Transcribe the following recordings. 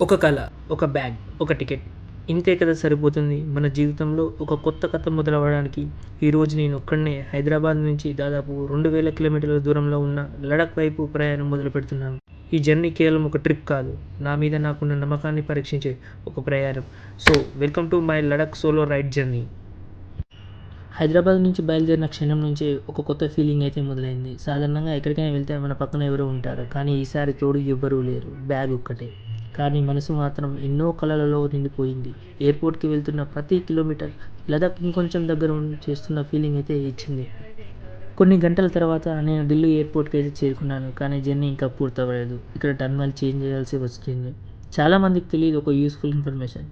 ఒక కళ, ఒక బ్యాగ్, ఒక టికెట్. ఇంతే కదా సరిపోతుంది మన జీవితంలో ఒక కొత్త కథ మొదలవ్వడానికి. ఈరోజు నేను ఒక్కడినే హైదరాబాద్ నుంచి దాదాపు 2000 కిలోమీటర్ల దూరంలో ఉన్న లడఖ్ వైపు ప్రయాణం మొదలు పెడుతున్నాను. ఈ జర్నీ కేవలం ఒక ట్రిప్ కాదు, నా మీద నాకున్న నమ్మకాన్ని పరీక్షించే ఒక ప్రయాణం. So welcome to my Ladakh solo ride journey. Hyderabad నుంచి బయలుదేరిన క్షణం నుంచే ఒక కొత్త ఫీలింగ్ అయితే మొదలైంది. సాధారణంగా ఎక్కడికైనా వెళ్తే మన పక్కన ఎవరో ఉంటారు, కానీ ఈసారి తోడు ఎవ్వరూ లేరు, బ్యాగ్ ఒక్కటే. కానీ మనసు మాత్రం ఎన్నో కలలలో నిండిపోయింది. ఎయిర్పోర్ట్కి వెళ్తున్న ప్రతి కిలోమీటర్ లదాఖ్ ఇంకొంచెం దగ్గర చేస్తున్న ఫీలింగ్ అయితే ఇచ్చింది. కొన్ని గంటల తర్వాత నేను ఢిల్లీ ఎయిర్పోర్ట్కి అయితే చేరుకున్నాను, కానీ జర్నీ ఇంకా పూర్తవ్వలేదు. ఇక్కడ టర్మినల్ చేంజ్ చేయాల్సి వచ్చింది. చాలామందికి తెలియదు ఒక యూస్ఫుల్ ఇన్ఫర్మేషన్.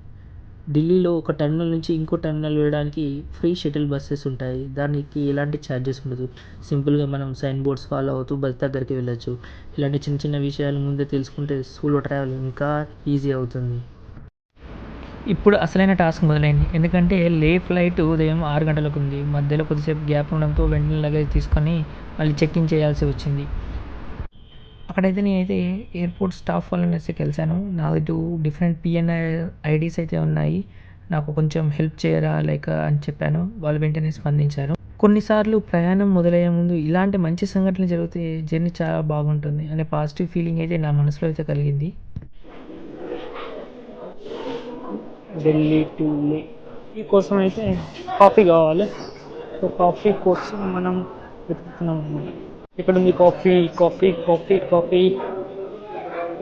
ఢిల్లీలో ఒక టర్మినల్ నుంచి ఇంకో టర్మినల్ వెళ్ళడానికి ఫ్రీ షటిల్ బస్సెస్ ఉంటాయి. దానికి ఎలాంటి ఛార్జెస్ ఉండదు. సింపుల్గా మనం సైన్ బోర్డ్స్ ఫాలో అవుతూ బస్ దగ్గరికి వెళ్ళొచ్చు. ఇలాంటి చిన్న చిన్న విషయాలు ముందే తెలుసుకుంటే సోలో ట్రావెల్ ఇంకా ఈజీ అవుతుంది. ఇప్పుడు అసలైన టాస్క్ మొదలైంది, ఎందుకంటే లే ఫ్లైట్ ఉదయం 6 గంటలకు ఉంది. మధ్యలో కొద్దిసేపు గ్యాప్ ఉండడంతో వెంటనే లగేజ్ తీసుకొని మళ్ళీ చెక్ ఇన్ చేయాల్సి వచ్చింది. అక్కడైతే నేనైతే ఎయిర్పోర్ట్ స్టాఫ్ వాళ్ళని అయితే కలిశాను. నాకు డిఫరెంట్ పిఎన్ఐ ఐడీస్ అయితే ఉన్నాయి, నాకు కొంచెం హెల్ప్ చేయరా లైక్ అని చెప్పాను. వాళ్ళు వెంటనే స్పందించారు. కొన్నిసార్లు ప్రయాణం మొదలయ్యే ముందు ఇలాంటి మంచి సంఘటనలు జరిగితే జర్నీ చాలా బాగుంటుంది అనే పాజిటివ్ ఫీలింగ్ అయితే నా మనసులో అయితే కలిగింది. ఢిల్లీ టు లే ఈ కోసం అయితే కాఫీ కావాలి. సో కాఫీ కోసం మనం వెతుకుతున్నాం అన్నమాట. ఇక్కడ ఉంది కాఫీ కాఫీ కాఫీ కాఫీ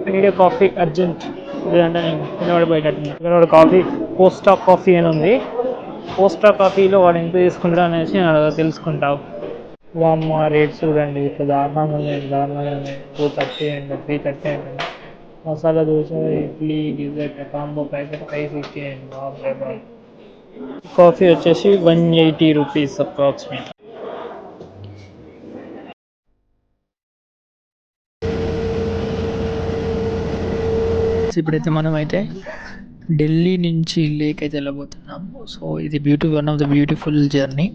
నీడే కాఫీ అర్జెంట్. లేదంటే నేను తినబడి బయటట్టున్నా. ఇక్కడ ఒక కాఫీ పోస్టా కాఫీ అని ఉంది. పోస్టా కాఫీలో వాడు ఎంత తీసుకుంటాడు అనేసి నేను తెలుసుకుంటావు. వామ్మ రేట్స్ చూడండి, ఇప్పుడు దారుణంగా ఉన్నాయి, దారుణంగా ఉన్నాయి. 230 అండి, 330 అండి. Masala dosa, idli, dessert combo packet 550 అండి. బాబు కాఫీ వచ్చేసి 180 రూపీస్ అప్రాక్సిమేట్. ఇప్పుడైతే మనం అయితే ఢిల్లీ నుంచి లేక్ అయితే వెళ్ళబోతున్నాము. సో ఇది one of the beautiful journey.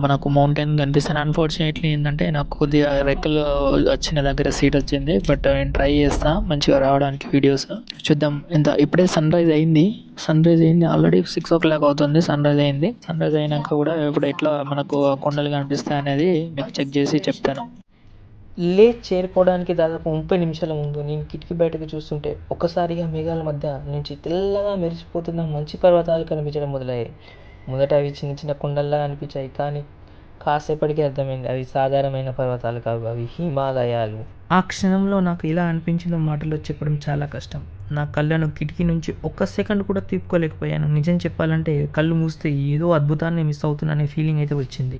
మనకు మౌంటైన్ కనిపిస్తాను. అన్ఫార్చునేట్లీ ఏంటంటే నాకు కొద్దిగా రెక్కలు వచ్చిన దగ్గర సీట్ వచ్చింది, బట్ నేను ట్రై చేస్తాను మంచిగా రావడానికి. వీడియోస్ చూద్దాం. ఇప్పుడే సన్ రైజ్ అయింది ఆల్రెడీ 6 o'clock అవుతుంది. సన్ రైజ్ అయినాక కూడా ఇప్పుడు ఎట్లా మనకు కొండలు కనిపిస్తాయి అనేది మీకు చెక్ చేసి చెప్తాను. లే చేరుకోవడానికి దాదాపు 30 నిమిషాల ముందు నేను కిటికీ బయటకు చూస్తుంటే ఒక్కసారిగా మేఘాల మధ్య నుంచి తెల్లగా మెరిసిపోతున్న మంచు పర్వతాలు కనిపించడం మొదలయ్యాయి. మొదట అవి చిన్న చిన్న కొండల్లా అనిపించాయి, కానీ కాసేపటికి అర్థమైంది అవి సాధారణమైన పర్వతాలు కావు, అవి హిమాలయాలు. ఆ క్షణంలో నాకు ఇలా అనిపించిందో మాటల్లో చెప్పడం చాలా కష్టం. నా కళ్ళను కిటికీ నుంచి ఒక్క సెకండ్ కూడా తిప్పుకోలేకపోయాను. నిజం చెప్పాలంటే కళ్ళు మూస్తే ఏదో అద్భుతాన్ని మిస్ అవుతున్నా ఫీలింగ్ అయితే వచ్చింది.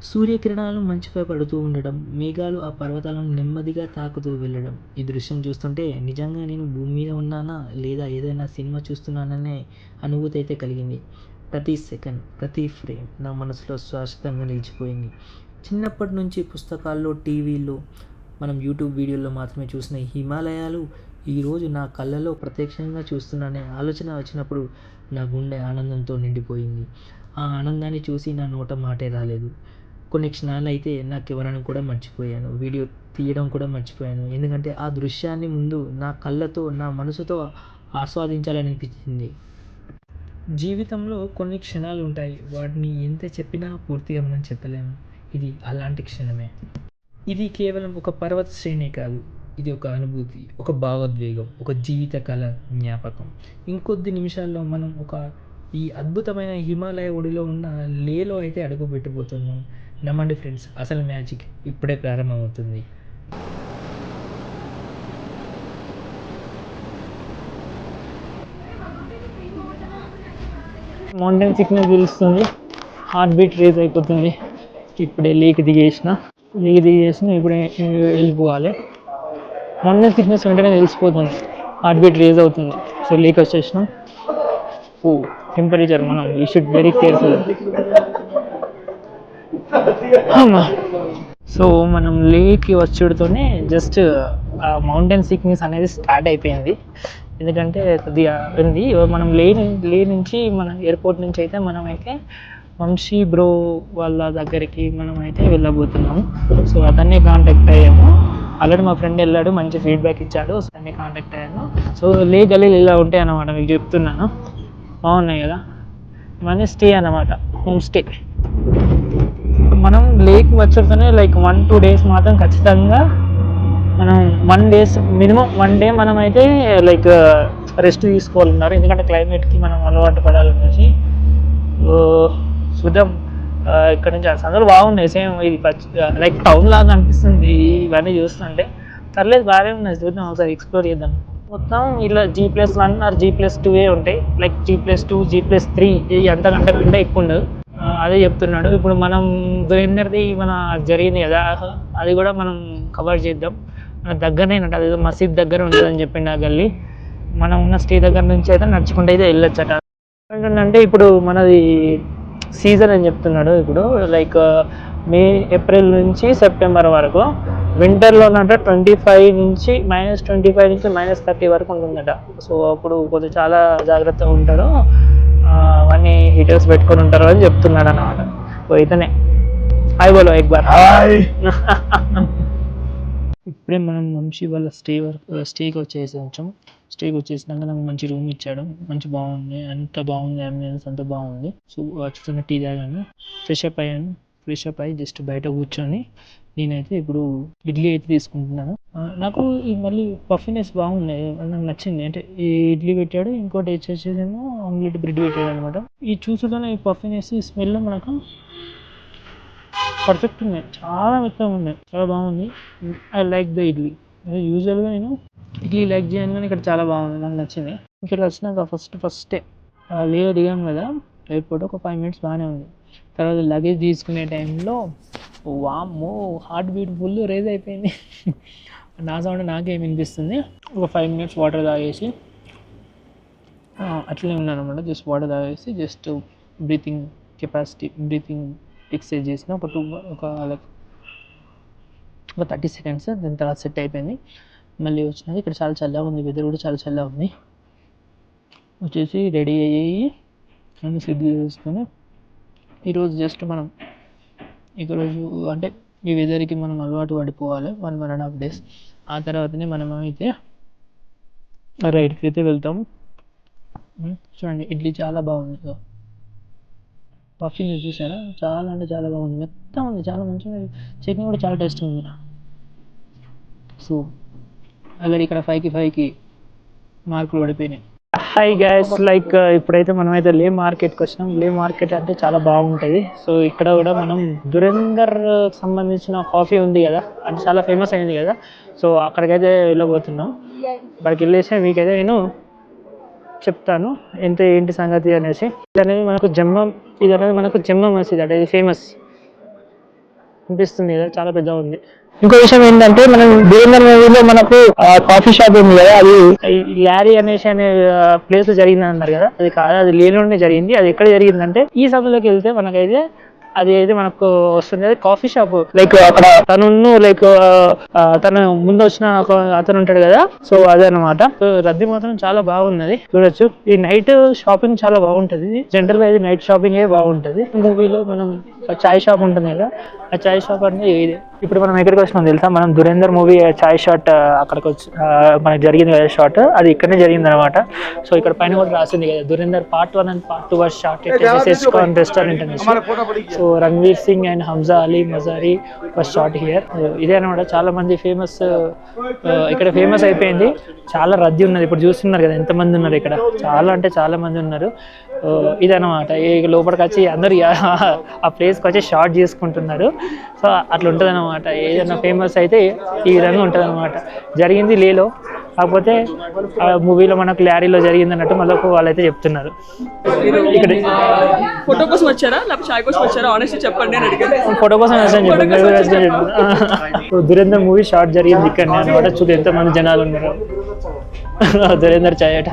సూర్యకిరణాలు మంచుపై పడుతూ ఉండడం, మేఘాలు ఆ పర్వతాలను నెమ్మదిగా తాకుతూ వెళ్ళడం. ఈ దృశ్యం చూస్తుంటే నిజంగా నేను భూమి మీద ఉన్నానా లేదా ఏదైనా సినిమా చూస్తున్నాననే అనుభూతి అయితే కలిగింది. ప్రతి సెకండ్, ప్రతి ఫ్రేమ్ నా మనసులో శాశ్వతంగా నిలిచిపోయింది. చిన్నప్పటి నుంచి పుస్తకాల్లో, టీవీల్లో, మనం యూట్యూబ్ వీడియోల్లో మాత్రమే చూసిన ఈ హిమాలయాలు ఈరోజు నా కళ్ళలో ప్రత్యక్షంగా చూస్తున్నానే ఆలోచన వచ్చినప్పుడు నా గుండె ఆనందంతో నిండిపోయింది. ఆ ఆనందాన్ని చూసి నా నోట మాటే రాలేదు. కొన్ని క్షణాలు అయితే నా కెమెరాను కూడా మర్చిపోయాను, వీడియో తీయడం కూడా మర్చిపోయాను. ఎందుకంటే ఆ దృశ్యాన్ని ముందు నా కళ్ళతో, నా మనసుతో ఆస్వాదించాలనిపించింది. జీవితంలో కొన్ని క్షణాలు ఉంటాయి, వాటిని ఎంత చెప్పినా పూర్తిగా మనం చెప్పలేము. ఇది అలాంటి క్షణమే. ఇది కేవలం ఒక పర్వత శ్రేణి కాదు, ఇది ఒక అనుభూతి, ఒక భావోద్వేగం, ఒక జీవిత కళ, జ్ఞాపకం. ఇంకొద్ది నిమిషాల్లో మనం ఈ అద్భుతమైన హిమాలయ ఒడిలో ఉన్న లేలో అయితే అడుగు పెట్టబోతున్నాం. నమ్మండి ఫ్రెండ్స్, అసలు మ్యాజిక్ ఇప్పుడే ప్రారంభమవుతుంది. మౌంటైన్ సిక్నెస్ తెలుస్తుంది, హార్ట్ బీట్ రేజ్ అయిపోతుంది. ఇప్పుడే లేక్ దిగేసిన ఇప్పుడే వెళ్ళిపోవాలి. మౌంటైన్ సిక్నెస్ వెంటనే తెలిసిపోతుంది, హార్ట్ బీట్ రేజ్ అవుతుంది. సో లేక్ వచ్చేసిన టెంపరేచర్ మనం you should very careful. So మనం లేక్కి వచ్చేటతోనే జస్ట్ ఆ మౌంటైన్ సిక్నెస్ అనేది స్టార్ట్ అయిపోయింది. ఎందుకంటే కొద్దిగా ఉంది. మనం లే నుంచి మన ఎయిర్పోర్ట్ నుంచి అయితే మనమైతే వంశీ బ్రో వాళ్ళ దగ్గరికి మనం అయితే వెళ్ళబోతున్నాము. సో అతన్నే కాంటాక్ట్ అయ్యాము. ఆల్రెడీ మా ఫ్రెండ్ వెళ్ళాడు, మంచి ఫీడ్బ్యాక్ ఇచ్చాడు. సో అన్ని కాంటాక్ట్ అయ్యాను. సో లే గల్లీలు ఇలా ఉంటాయి అన్నమాట, మీకు చెప్తున్నాను. బాగున్నాయి కదా, ఇవన్నీ స్టే అన్నమాట, హోమ్ స్టే. మనం లేక్ వచ్చేస్తేనే లైక్ 1-2 days మాత్రం ఖచ్చితంగా మనం మినిమం 1 day మనం అయితే లైక్ రెస్ట్ తీసుకోవాలన్నారు. ఎందుకంటే క్లైమేట్కి మనం అలవాటు పడాలనేసి. చూద్దాం. ఇక్కడ నుంచి సందులు బాగున్నాయి, సేమ్ ఇది లైక్ టౌన్ లాగా అనిపిస్తుంది ఇవన్నీ చూస్తుంటే. పర్లేదు, బాగానే ఉన్నాయి, చూద్దాం ఒకసారి ఎక్స్ప్లోర్ చేద్దాం. మొత్తం ఇలా G+1 ఆర్ G+2 ఉంటాయి, లైక్ G+2 G+3 అంతకంటే కంటే ఎక్కువ ఉండదు. అదే చెప్తున్నాడు. ఇప్పుడు మనం దురేందర్ది మన జరిగింది కదా, అది కూడా మనం కవర్ చేద్దాం. మన దగ్గరనేనట, అదేదో మసీద్ దగ్గర ఉంటుందని చెప్పిండు ఆ గల్లీ. మనం ఉన్న స్టే దగ్గర నుంచి అయితే నడుచుకుంటే అయితే వెళ్ళొచ్చట. ఏంటంటే ఇప్పుడు మనది సీజన్ అని చెప్తున్నాడు. ఇప్పుడు లైక్ ఏప్రిల్ నుంచి సెప్టెంబర్ వరకు, వింటర్లోనట -25 నుంచి -30 వరకు ఉంటుందట. సో అప్పుడు కొంచెం చాలా జాగ్రత్తగా ఉంటాడు, అవన్నీ హీటర్స్ పెట్టుకొని ఉంటారు అని చెప్తున్నాడు అన్నమాట. ఇతనే హాయ్ బోలో ఎక్ బార్. ఇప్పుడే మనం వంశీ వాళ్ళ స్టేకి వచ్చేసినాక నాకు మంచి రూమ్ ఇచ్చాడు, మంచి బాగుంది, అంత బాగుంది, అంబియన్స్ అంతా బాగుంది. సో వచ్చుతున్న టీ తాగాను, ఫ్రెష్ అప్ అయ్యి జస్ట్ బయట కూర్చొని నేనైతే ఇప్పుడు ఇడ్లీ అయితే తీసుకుంటున్నాను. నాకు ఈ మళ్ళీ పఫినెస్ బాగున్నాయి, నాకు నచ్చింది. అంటే ఈ ఇడ్లీ పెట్టాడు, ఇంకోటి వచ్చేసేమో ఆమ్లెట్ బ్రెడ్ పెట్టాడు అనమాట. ఈ చూసులోనే ఈ పఫినెస్, ఈ స్మెల్ మనకు పర్ఫెక్ట్ ఉన్నాయి, చాలా మెత్తగా ఉన్నాయి, చాలా బాగుంది. I like the idli. యూజువల్గా నేను ఇడ్లీ లైక్ చేయను, కానీ ఇక్కడ చాలా బాగుంది, నాకు నచ్చింది. ఇక్కడ వచ్చినాక ఫస్టే లేవ్ దిగాం కదా ఎయిర్పోర్ట్, ఒక 5 minutes బాగానే ఉంది. తర్వాత లగేజ్ తీసుకునే టైంలో వామ్మో హార్ట్ బీట్ ఫుల్ రేజ్ అయిపోయింది. నా సౌండ్ నాకేం వినిపిస్తుంది. ఒక 5 minutes వాటర్ తాగేసి అట్లనే ఉన్నాను అనమాట. జస్ట్ వాటర్ తాగేసి జస్ట్ బ్రీతింగ్ ఎక్సర్సైజ్ చేసిన ఒక 30 seconds. దాని తర్వాత సెట్ అయిపోయింది, మళ్ళీ వచ్చినది. ఇక్కడ చాలా చల్లగా ఉంది, వెదర్ కూడా చాలా చల్లగా ఉంది. వచ్చేసి రెడీ అయ్యి అన్ని సిద్ధి చేసుకొని ఈరోజు జస్ట్ మనం ఈరోజు అంటే ఈ వెదర్కి మనం అలవాటు పడిపోవాలి 1.5 days. ఆ తర్వాతనే మనం అయితే రైడ్కి అయితే వెళ్తాం. చూడండి ఇడ్లీ చాలా బాగుంది, పఫింగ్ చూసారా, చాలా అంటే చాలా బాగుంది, మెత్తగా ఉంది, చాలా మంచిగా. చట్నీ కూడా చాలా టేస్ట్ ఉంది. సో అలాగే ఇక్కడ 5కి మార్కులు పడిపోయినాయి. హాయ్ గైస్, లైక్ ఇప్పుడైతే మనం అయితే లే మార్కెట్కి వచ్చినాం. లే మార్కెట్ అంటే చాలా బాగుంటుంది. సో ఇక్కడ కూడా మనం దురేందర్ సంబంధించిన కాఫీ ఉంది కదా, అది చాలా ఫేమస్ అయింది కదా. సో అక్కడికైతే వెళ్ళబోతున్నాం. అక్కడికి వెళ్ళేసి మీకైతే నేను చెప్తాను ఏంటి సంగతి అనేసి. ఇది అనేది మనకు జమ్మ మసీద్ అంటే ఇది ఫేమస్ అనిపిస్తుంది కదా, చాలా పెద్దగా ఉంది. ఇంకో విషయం ఏంటంటే, మనం దురేందర్ మూవీలో మనకు కాఫీ షాప్ ఉంది కదా, అది ల్యారీ అనేసి అనే ప్లేస్ లో జరిగింది అన్నారు కదా, అది కాదు, అది లేలోనే జరిగింది. అది ఎక్కడ జరిగిందంటే ఈ సభలోకి వెళ్తే మనకైతే అది అయితే మనకు వస్తుంది, అది కాఫీ షాప్. లైక్ అక్కడ తను ముందు వచ్చిన ఒక అతను ఉంటాడు కదా, సో అదే అనమాట. రద్దీ మాత్రం చాలా బాగున్నది, చూడొచ్చు. ఈ నైట్ షాపింగ్ చాలా బాగుంటది, జనరల్ గా నైట్ షాపింగ్ బాగుంటది. మూవీలో మనం చాయ్ షాప్ ఉంటుంది కదా, ఆ చాయ్ షాప్ అంటే ఇది. ఇప్పుడు మనం ఎక్కడికి వచ్చినాం తెలుసా, మనం దురేందర్ మూవీ చాయ్ షాట్ అక్కడికి వచ్చి మనకి జరిగింది కదా షాట్, అది ఇక్కడనే జరిగింది అనమాట. సో ఇక్కడ పైన కూడా రాసింది కదా, Dhurandhar Part 1 and Part 2 shot restaurant అనేసి. So Ranveer Singh and Hamza Ali Mazari first shot here. ఇదే అనమాట, చాలా మంది ఫేమస్ ఇక్కడ ఫేమస్ అయిపోయింది. చాలా రద్దీ ఉన్నది, ఇప్పుడు చూస్తున్నారు కదా ఎంతమంది ఉన్నారు ఇక్కడ, చాలా అంటే చాలా మంది ఉన్నారు. ఇదనమాట, లోపలికి వచ్చి అందరు ఆ ప్లేస్కి వచ్చి షార్ట్ చేసుకుంటున్నారు. సో అట్లా ఉంటుంది అనమాట, ఏదైనా ఫేమస్ అయితే ఈ విధంగా ఉంటుంది అనమాట. జరిగింది లేలో, కాకపోతే ఆ మూవీలో మనకు ల్యారీలో జరిగింది అన్నట్టు మళ్ళీ వాళ్ళైతే చెప్తున్నారు. ఇక్కడ ఫోటో కోసం వచ్చారా లేకపోతే చాయ్ కోసం వచ్చారా, ఆనెస్ట్లీ చెప్పండి అని అడిగాను. ఫోటో కోసం వచ్చాను. దురేందర్ మూవీ షార్ట్ జరిగింది ఇక్కడనే అనమాట. చూడు ఎంతమంది జనాలు ఉన్నారు, దురేందర్ చాయ్ అట.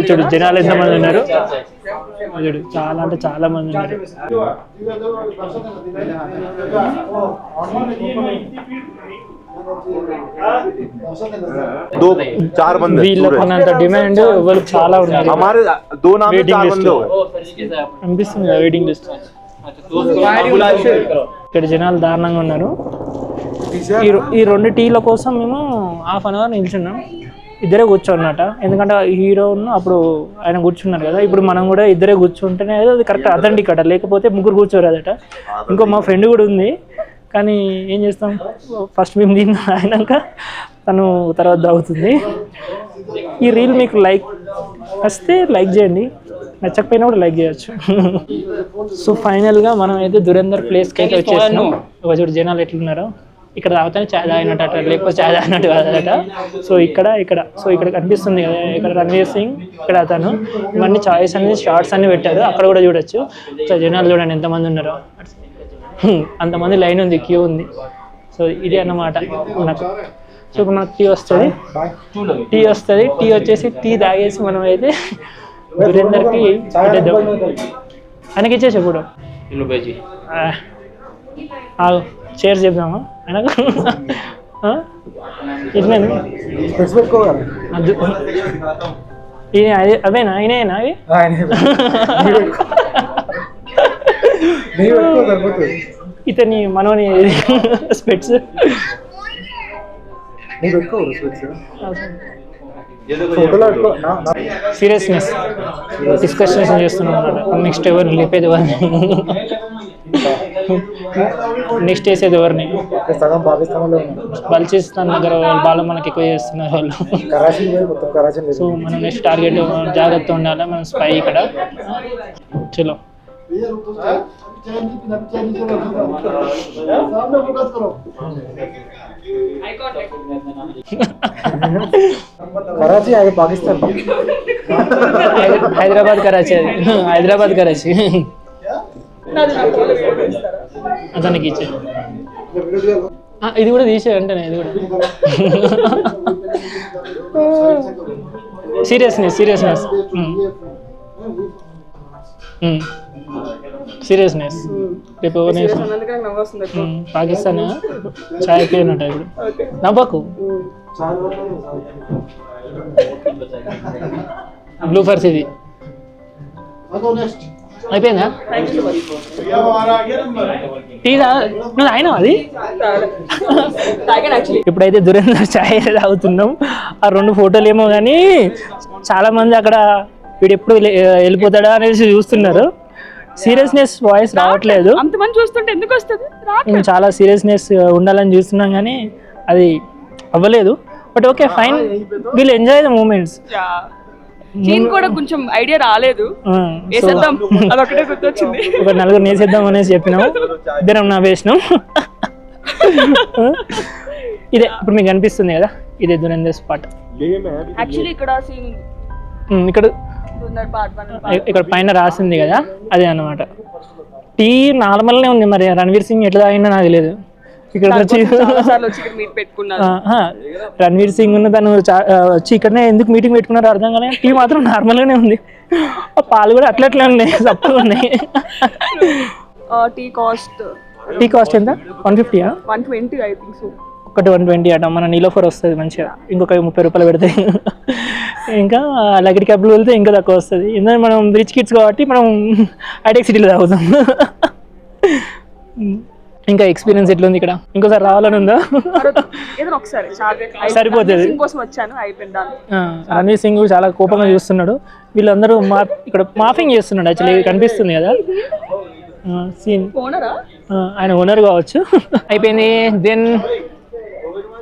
చూడు జనాలు ఎంతమంది ఉన్నారు, చూడు చాలా అంటే చాలా మంది ఉన్నారు. వీళ్ళకున్నంత డిమాండ్ వాళ్ళు చాలా ఉన్నారు. అనిపిస్తుంది వెయిటింగ్ లిస్ట్. ఇక్కడ జనాలు దారుణంగా ఉన్నారు. ఈ 2 టీల కోసం మేము హాఫ్ అన్ అవర్ నిల్చున్నాం. ఇద్దరే కూర్చోన్నట, ఎందుకంటే హీరో అప్పుడు ఆయన కూర్చున్నారు కదా, ఇప్పుడు మనం కూడా ఇద్దరే కూర్చుంటేనే అది కరెక్ట్ అథెంటిక్ అట, లేకపోతే ముగ్గురు కూర్చోరాదట. ఇంకో మా ఫ్రెండ్ కూడా ఉంది, కానీ ఏం చేస్తాం, ఫస్ట్ మేము దీన్ని అయినాక తను తర్వాత అవుతుంది. ఈ రీల్ మీకు లైక్ వస్తే లైక్ చేయండి, నచ్చకపోయినా కూడా లైక్ చేయొచ్చు. సో ఫైనల్గా మనం అయితే దురేందర్ ప్లేస్కి అయితే వచ్చేసినాం. ఒక చూడు జనాలు ఎట్లున్నారో, ఇక్కడ తాగుతానే చాయ్ తాగినట్టు అట, లేకపోతే చాయ్ తాగినట్టు కాదట. సో ఇక్కడ కనిపిస్తుంది కదా, ఇక్కడ రణ్వీర్ సింగ్, ఇక్కడ అతను, ఇవన్నీ చాయిస్ అనేది షార్ట్స్ అన్ని పెట్టారు, అక్కడ కూడా చూడొచ్చు. సో జనాలు చూడండి ఎంతమంది ఉన్నారో, అంతమంది లైన్ ఉంది, క్యూ ఉంది. సో ఇది అన్నమాట నాకు. సో ఇప్పుడు మనకు టీ వస్తుంది, టీ వచ్చేసి టీ తాగేసి మనం అయితే దురేందర్కి ఆయనకి ఇచ్చేసి ఇప్పుడు షేర్ చెప్దామా ఆయనకు. అవేనా ఆయనేనా అవి ఇతని మనోని స్పెట్స్ సీరియస్నెస్ డిస్కషన్స్ చేస్తున్నాం అన్నమాట. నెక్స్ట్ ఎవరిని లేపేది ఎవరిని, నెక్స్ట్ వేసేది ఎవరిని, బల్చిస్తాన్ దగ్గర వాళ్ళు మనకి ఎక్కువ చేస్తున్నారు వాళ్ళు. సో మనం నెక్స్ట్ టార్గెట్ జాగ్రత్త ఉండాలి, మనం స్పై ఇక్కడ. చలో कराची आगे पाकिस्तान హైదరాబాద్ కరాచీ, హైదరాబాద్ కరాచీ అతనికి ఇచ్చే. ఇది కూడా తీసే అంటేనే, ఇది కూడా సీరియస్నెస్ రేపు పాకిస్తాన్ చాయ్ అయినట్ట ఇప్పుడు నవ్వకు. బ్లూ ఫర్స్ ఇది అయిపోయిందా? టీ నువ్వు అయినా అది. ఇప్పుడైతే దురేందర్ చాయ్ తాగుతున్నాం. ఆ 2 ఫోటోలు ఏమో కానీ చాలా మంది అక్కడ వీడు ఎప్పుడు వెళ్ళిపోతాడా అనేసి చూస్తున్నారు. సీరియస్నెస్ వాయిస్ రావట్లేదు, అంతమంది చూస్తుంటే ఎందుకు వస్తుంది? చాలా సీరియస్నెస్ ఉండాలని చూస్తున్నాం కానీ అది అవ్వలేదు. But okay fine, we'll enjoy the moments. Scene కూడా కొంచెం ఐడియా రాలేదు, వేసేద్దాం అదొకటే గుర్తొచ్చింది. ఒక 4 వేసేద్దాం అనేసి చెప్పినాము, ఇద్దరం నా వేసినాం. ఇదే ఇప్పుడు మీకు అనిపిస్తుంది కదా, ఇదే దురేందర్ స్పాట్. యాక్చువల్లీ ఇక్కడ సీన్ ఇక్కడ పైన రాసింది కదా, అదే అన్నమాట. టీ నార్మల్నే ఉంది, మరి రణ్వీర్ సింగ్ ఎట్లా తాగిందో నాకు తెలియదు. ఇక్కడ వచ్చి రణ్వీర్ సింగ్ తను వచ్చి ఇక్కడనే ఎందుకు మీటింగ్ పెట్టుకున్నారో అర్థం కాలేదు. టీ మాత్రం నార్మల్గానే ఉంది, ఆ పాలు కూడా అట్లా ఉన్నాయి, సప్పగా ఉన్నాయి. టీ కాస్ట్ ఎంత? 150? 120 ఐ థింక్ సో. ఒకటి 120 అట. మన నీలోఫర్ వస్తుంది మంచిగా, ఇంకొక 30 రూపాయలు పెడితే. ఇంకా లగడి క్యాబ్లు వెళ్తే ఇంకా తక్కువ వస్తుంది. ఎందుకంటే మనం రిచ్ కిడ్స్ కాబట్టి మనం హైటెక్ సిటీలో తాగుతాం. ఇంకా ఎక్స్పీరియన్స్ ఎట్లుంది ఇక్కడ? ఇంకోసారి రావాలని ఉందా? సరిపోతుంది. రణ్వీర్ సింగ్ చాలా కోపంగా చూస్తున్నాడు. వీళ్ళందరూ ఇక్కడ మాఫింగ్ చేస్తున్నాడు. యాక్చువల్లీ కనిపిస్తుంది కదా సీన్, ఆయన ఓనర్ కావచ్చు. అయిపోయింది. Then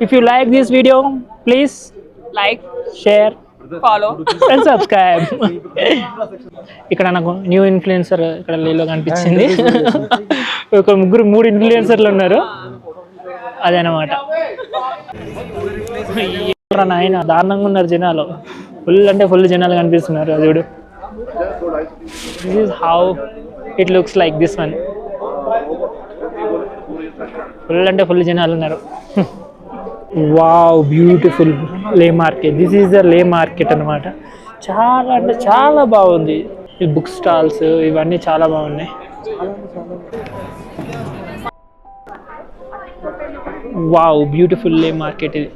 if you like this video please like, share, follow and subscribe. ఇక్కడ నాకు న్యూ ఇన్ఫ్లుయెన్సర్ ఇక్కడ లేలో కనిపించింది. ఒక 3 ఇన్ఫ్లుయెన్సర్లు ఉన్నారు, అదనమాట. నాయన దారుణంగా ఉన్నారు జనాలు, ఫుల్ అంటే ఫుల్ జనాలు కనిపిస్తున్నారు. అది చూడు, this is how it looks like this one. Full అంటే ఫుల్ జనాలు ఉన్నారు. వావ్, బ్యూటిఫుల్ లే మార్కెట్. దిస్ ఈజ్ ద లే మార్కెట్ అనమాట. చాలా అంటే చాలా బాగుంది. ఈ బుక్ స్టాల్స్ ఇవన్నీ చాలా బాగున్నాయి. వావ్, బ్యూటిఫుల్ లే మార్కెట్ ఇది.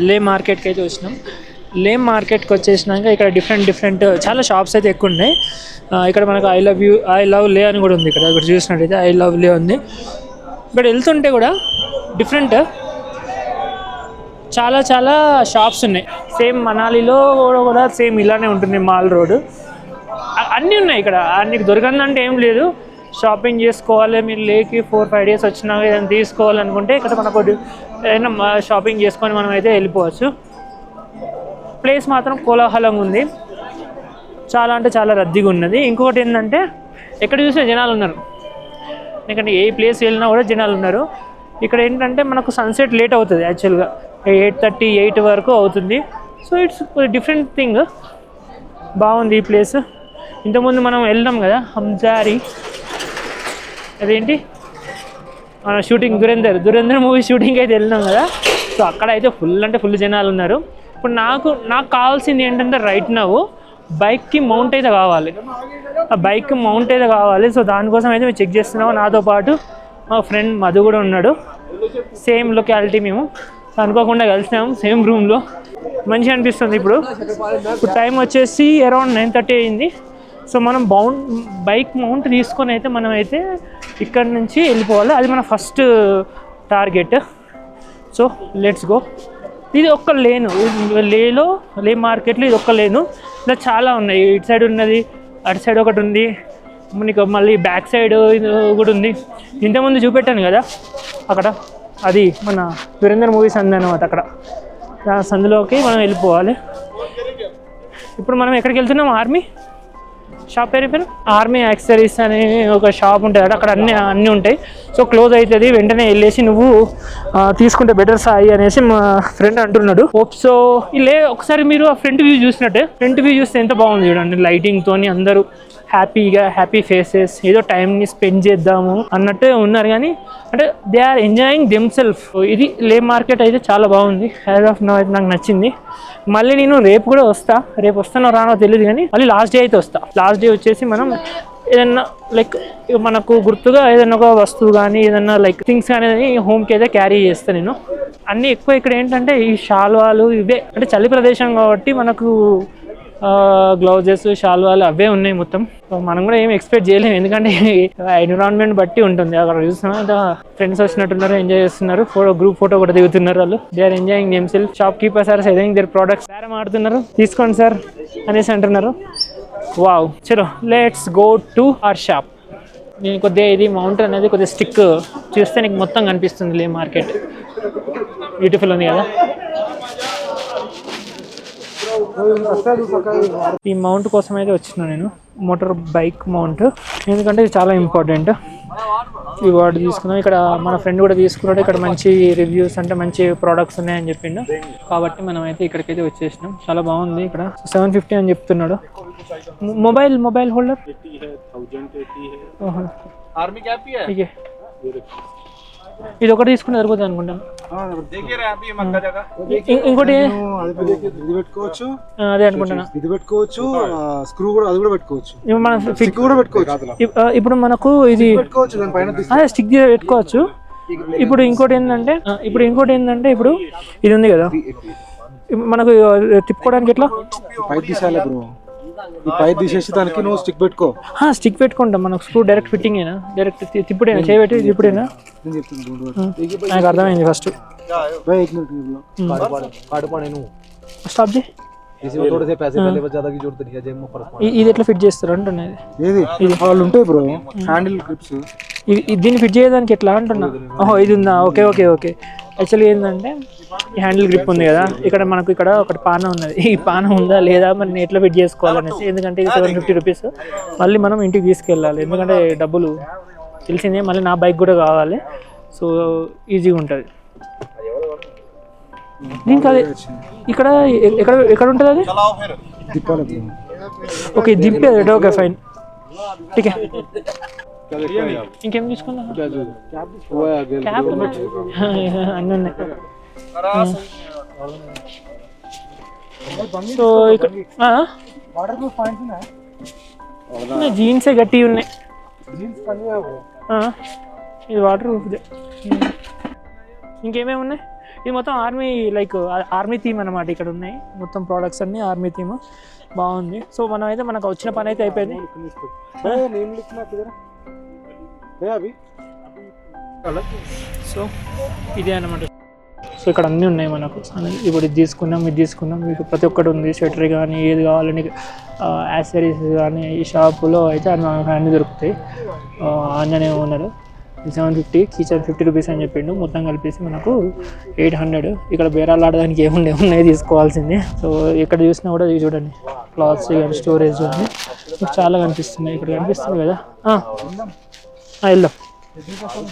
లే మార్కెట్కి అయితే వచ్చినాం. లే మార్కెట్కి వచ్చేసినాక ఇక్కడ డిఫరెంట్ చాలా షాప్స్ అయితే ఎక్కువ ఉన్నాయి. ఇక్కడ మనకు ఐ లవ్ లే అని కూడా ఉంది. ఇక్కడ చూసినట్టయితే ఐ లవ్ లే ఉంది. బట్ వెళ్తుంటే కూడా డిఫరెంట్, చాలా చాలా షాప్స్ ఉన్నాయి. సేమ్ మనాలిలో కూడా సేమ్ ఇలానే ఉంటుంది మాల్ రోడ్. అన్నీ ఉన్నాయి ఇక్కడ, నీకు దొరకందంటే ఏం లేదు. షాపింగ్ చేసుకోవాలి మీరు, లేకి 4-5 డేస్ వచ్చినాక ఏదైనా తీసుకోవాలనుకుంటే ఇక్కడ మనకు ఏదైనా షాపింగ్ చేసుకొని మనం అయితే వెళ్ళిపోవచ్చు. ప్లేస్ మాత్రం కోలాహలంగా ఉంది, చాలా అంటే చాలా రద్దీగా ఉన్నది. ఇంకొకటి ఏంటంటే ఎక్కడ చూసినా జనాలు ఉన్నారు, ఎందుకంటే ఏ ప్లేస్ వెళ్ళినా కూడా జనాలు ఉన్నారు. ఇక్కడ ఏంటంటే మనకు సన్సెట్ లేట్ అవుతుంది, యాక్చువల్గా 8:30, 8 వరకు అవుతుంది. So it's different thing. బాగుంది ఈ ప్లేస్. ఇంతకుముందు మనం వెళ్ళినాం కదా హంజారి, అదేంటి మన షూటింగ్ దురేందర్ మూవీ షూటింగ్ అయితే వెళ్ళినాం కదా. సో అక్కడ అయితే ఫుల్ అంటే ఫుల్ జనాలు ఉన్నారు. ఇప్పుడు నాకు కావాల్సింది ఏంటంటే రైట్ నవ్వు బైక్కి మౌంట్ అయితే కావాలి, ఆ బైక్ మౌంట్ అయితే కావాలి. సో దానికోసం అయితే మేము చెక్ చేస్తున్నాము. నాతో పాటు మా ఫ్రెండ్ మధు కూడా ఉన్నాడు, సేమ్ లొకాలిటీ. మేము అనుకోకుండా కలిసినాము సేమ్ రూమ్లో, మంచిగా అనిపిస్తుంది. ఇప్పుడు టైం వచ్చేసి అరౌండ్ 9:30 అయింది. సో మనం బైక్ మౌంట్ తీసుకొని అయితే మనం అయితే ఇక్కడ నుంచి వెళ్ళిపోవాలి, అది మన first target. So let's go. ఇది ఒక్క లేను, లే మార్కెట్లో ఇది ఒక్క లేను, ఇలా చాలా ఉన్నాయి. ఇటు సైడ్ ఉన్నది, అటు సైడ్ ఒకటి ఉంది, నీకు మళ్ళీ బ్యాక్ సైడ్ ఇది కూడా ఉంది. ఇంతకుముందు చూపెట్టాను కదా అక్కడ, అది మన దురేందర్ మూవీస్ అనమాట. అక్కడ సందులోకి మనం వెళ్ళిపోవాలి. ఇప్పుడు మనం ఎక్కడికి వెళ్తున్నాం? ఆర్మీ షాప్ పేరు ఆర్మీ యాక్సెసరీస్ అనే ఒక షాప్ ఉంటుంది, అక్కడ అన్నీ ఉంటాయి. సో క్లోజ్ అవుతుంది, వెంటనే వెళ్ళేసి నువ్వు తీసుకుంటే బెటర్ సాయి అనేసి మా ఫ్రెండ్ అంటున్నాడు. సో ఒకసారి మీరు ఆ ఫ్రంట్ వ్యూ చూసినట్టే, ఫ్రంట్ వ్యూ చూస్తే ఎంత బాగుంది చూడండి, లైటింగ్తోని అందరూ హ్యాపీ ఫేసెస్, ఏదో టైంని స్పెండ్ చేద్దాము అన్నట్టే ఉన్నారు. కానీ అంటే దే ఆర్ ఎంజాయింగ్ దెమ్సెల్ఫ్. ఇది లే మార్కెట్ అయితే చాలా బాగుంది. యాజ్ ఆఫ్ నౌ అయితే నాకు నచ్చింది. మళ్ళీ నేను రేపు కూడా వస్తా, రేపు వస్తానో రానో తెలియదు, కానీ మళ్ళీ లాస్ట్ డే అయితే వస్తా. లాస్ట్ డే వచ్చేసి మనం ఏదన్నా లైక్ మనకు గుర్తుగా ఏదైనా ఒక వస్తువు కానీ ఏదన్నా లైక్ థింగ్స్ కానీ హోమ్కి అయితే క్యారీ చేస్తాను నేను. అన్నీ ఎక్కువ ఇక్కడ ఏంటంటే ఈ షాల్వాలు ఇవే, అంటే చలి ప్రదేశం కాబట్టి మనకు గ్లౌజెస్ షాల్వాలు అవే ఉన్నాయి మొత్తం. మనం కూడా ఏమి ఎక్స్పెక్ట్ చేయలేము, ఎందుకంటే ఎన్విరాన్మెంట్ బట్టి ఉంటుంది. అక్కడ చూస్తున్నా ఫ్రెండ్స్ వచ్చినట్టున్నారు, ఎంజాయ్ చేస్తున్నారు, గ్రూప్ ఫోటో కూడా దిగుతున్నారు. వాళ్ళు they are enjoying themselves. Shop keepers are selling their products. బేరం ఆడుతున్నారు, తీసుకోండి సార్ అనేసి అంటున్నారు. వావ్, చలో let's go to our shop. నేను కొద్దిగా ఇది మౌంటైన్ అనేది కొద్దిగా స్టిక్ చూస్తే నీకు మొత్తం కనిపిస్తుంది. లే మార్కెట్ బ్యూటిఫుల్ ఉంది కదా. ఈ మౌంట్ కోసం అయితే వచ్చిన నేను, మోటార్ బైక్ మౌంట్, ఎందుకంటే ఇది చాలా ఇంపార్టెంట్. ఈ వాడు తీసుకున్నాం, ఇక్కడ మన ఫ్రెండ్ కూడా తీసుకున్నాడు. ఇక్కడ మంచి రివ్యూస్ అంటే మంచి ప్రోడక్ట్స్ ఉన్నాయని చెప్పిండు, కాబట్టి మనం అయితే ఇక్కడికైతే వచ్చేసినాం. చాలా బాగుంది. ఇక్కడ 750 అని చెప్తున్నాడు. మొబైల్ హోల్డర్ ఇది ఒకటి తీసుకుంటే సరిపోతుంది అనుకుంటాను. ఇంకోటి అదే అనుకుంటున్నా, ఇది పెట్టుకోవచ్చు, స్క్రూ కూడా అది కూడా పెట్టుకోవచ్చు, మనం స్టిక్ కూడా పెట్టుకోవచ్చు. ఇప్పుడు మనకు ఇది అదే స్టిక్ పెట్టుకోవచ్చు. ఇప్పుడు ఇంకోటి ఏంటంటే ఇప్పుడు ఇది ఉంది కదా, మనకు తిప్పుకోవడానికి ఎట్లా పైప్ తీసాలి బ్రో. ఈ పైప్ తీసేసి దానికి నువ్వు స్టిక్ పెట్టుకో. స్టిక్ పెట్టుకుంటాం, మనకు స్క్రూ డైరెక్ట్ ఫిట్టింగ్ అయినా, డైరెక్ట్ తిప్పుడైనా, చేయబెట్టి తిప్పుడైనా. నాకు అర్థమైంది. ఫస్ట్ స్టాప్ చేయి. ఇది ఎట్లా ఫిట్ చేస్తారు అంటున్నది, వాళ్ళు ఉంటాయి బ్రో హ్యాండిల్ గ్రిప్స్. దీన్ని ఫిట్ చేయడానికి ఎట్లా అంటున్నా. ఇది ఉందా? ఓకే. యాక్చువల్గా ఏంటంటే ఈ హ్యాండిల్ గ్రిప్ ఉంది కదా, ఇక్కడ మనకు ఇక్కడ ఒకటి పాన ఉన్నది. ఈ పాన ఉందా లేదా మరి ఎట్లా ఫిట్ చేసుకోవాలనేసి, ఎందుకంటే ఇది 750 రూపీస్. మళ్ళీ మనం ఇంటికి తీసుకెళ్ళాలి, ఎందుకంటే డబ్బులు తెలిసిందే. మళ్ళీ నా బైక్ కూడా కావాలి, సో ఈజీగా ఉంటుంది. ఇంకా అదే ఇక్కడ ఎక్కడ ఉంటుంది అది? ఓకే, దింపేది. ఓకే ఫైన్, ఠీక్ హై. ఇంకేం తీసుకున్నా? అన్నీ ఉన్నాయి. సో ఇక్కడ జీన్సే గట్టి ఉన్నాయి. ఇది వాటర్ ప్రూఫ్. ఇంకేమేమి ఉన్నాయి? ఇది మొత్తం ఆర్మీ, లైక్ ఆర్మీ థీమ్ అనమాట. ఇక్కడ ఉన్నాయి మొత్తం ప్రోడక్ట్స్ అన్నీ ఆర్మీ థీమ్. బాగుంది. సో మనం అయితే మనకు వచ్చిన పని అయితే అయిపోయింది. సో ఇదే అనమాట. సో ఇక్కడ అన్నీ ఉన్నాయి మనకు. ఇప్పుడు ఇది తీసుకున్నాం, మీకు ప్రతి ఒక్కటి ఉంది. స్వెటర్ కానీ ఏది కావాలని యాక్సెసరీస్ కానీ ఈ షాపులో అయితే అన్నీ దొరుకుతాయి. ఆంజనేయ ఓనర్ 750, కిచెన్ 50 రూపీస్ అని చెప్పిండు. మొత్తం కలిపేసి మనకు 800. ఇక్కడ బేరాలు ఆడడానికి ఉన్నాయి తీసుకోవాల్సిందే. సో ఇక్కడ చూసినా కూడా ఇవి చూడండి, క్లాత్స్ కానీ స్టోరేజ్ కానీ చాలా కనిపిస్తున్నాయి. ఇక్కడ కనిపిస్తుంది కదా, వెళ్దాం.